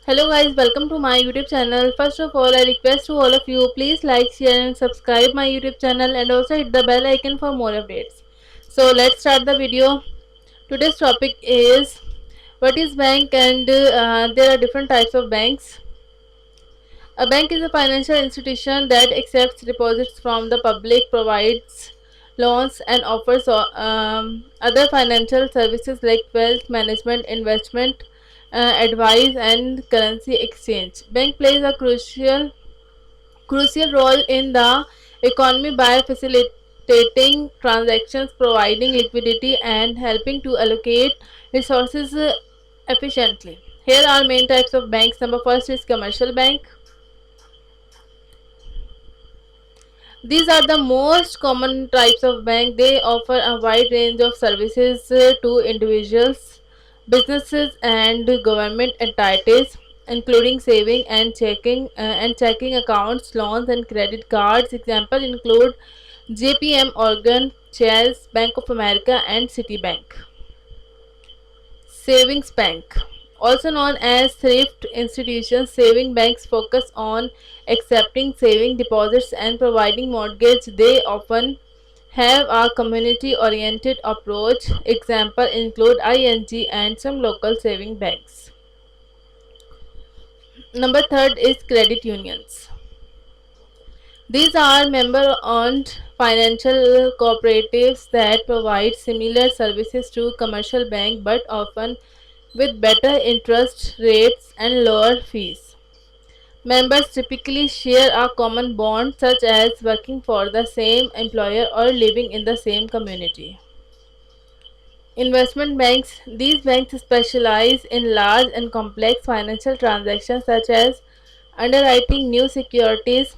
Hello guys, welcome to my YouTube channel. First of all, I request to all of you, please like, share and subscribe my YouTube channel and also hit the bell icon for more updates. So let's start the video. Today's topic is what is bank, and there are different types of banks. A bank is a financial institution that accepts deposits from the public, provides loans and offers other financial services like wealth management, investment, advice and currency exchange. Bank plays a crucial role in the economy by facilitating transactions, providing liquidity and helping to allocate resources efficiently. Here are main types of banks. Number first is commercial bank. These are the most common types of bank. They offer a wide range of services to individuals, businesses, and government entities, including saving and checking accounts, loans, and credit cards. Examples include JPM Morgan, Chase, Bank of America, and Citibank. Savings bank, also known as thrift institutions, saving banks focus on accepting saving deposits and providing mortgage. They often have a community oriented approach. Example include ING and some local saving banks. Number third is credit unions. These are member owned financial cooperatives that provide similar services to commercial bank but often with better interest rates and lower fees. Members typically share a common bond such as working for the same employer or living in the same community. Investment banks. These banks specialize in large and complex financial transactions such as underwriting new securities,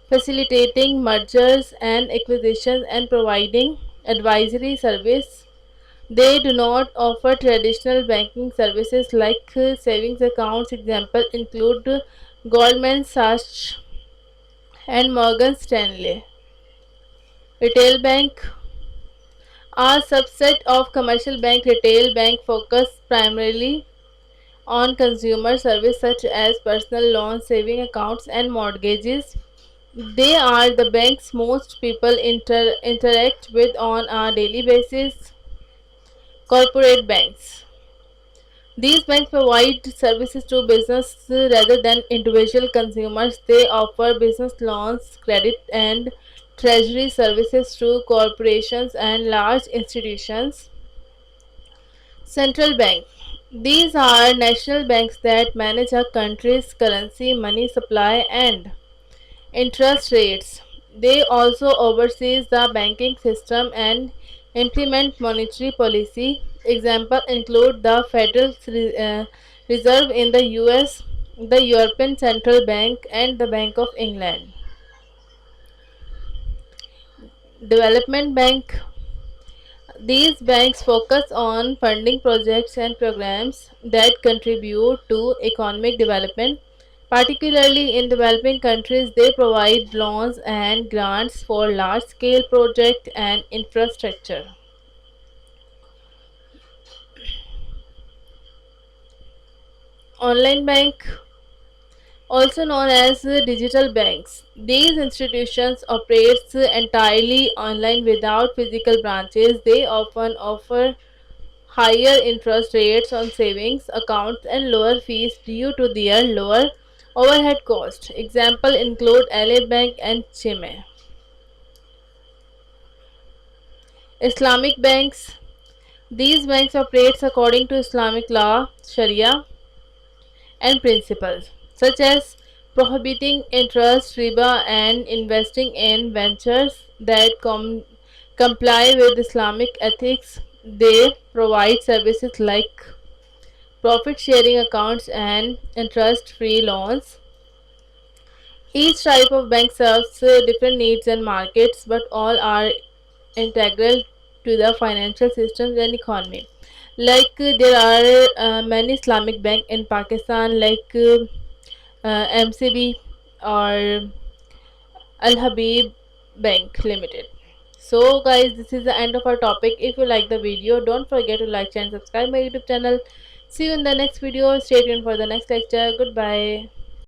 facilitating mergers and acquisitions, and providing advisory service. They do not offer traditional banking services like savings accounts. Examples include Goldman Sachs and Morgan Stanley. Retail bank, a subset of commercial bank. Retail bank focus primarily on consumer service such as personal loans, saving accounts, and mortgages. They are the banks most people interact with on a daily basis. Corporate banks. These banks provide services to business rather than individual consumers. They offer business loans, credit, and treasury services to corporations and large institutions. Central bank. These are national banks that manage a country's currency, money supply, and interest rates. They also oversee the banking system and implement monetary policy. Examples include the Federal Reserve in the US, the European Central Bank, and the Bank of England. Development Bank. These banks focus on funding projects and programs that contribute to economic development. Particularly in developing countries, they provide loans and grants for large scale projects and infrastructure. Online bank, also known as digital banks. These institutions operate entirely online without physical branches. They often offer higher interest rates on savings accounts and lower fees due to their lower overhead cost. Examples include LA Bank and Chime. Islamic banks. These banks operate according to Islamic law, Sharia, and principles such as prohibiting interest, riba, and investing in ventures that comply with Islamic ethics. They provide services like profit sharing accounts and interest free loans. Each type of bank serves different needs and markets, but all are integral to the financial systems and economy. There are many Islamic bank in Pakistan, MCB or Al Habib Bank Limited. So, guys, this is the end of our topic. If you like the video, don't forget to like, share, and subscribe my YouTube channel. See you in the next video. Stay tuned for the next lecture. Goodbye.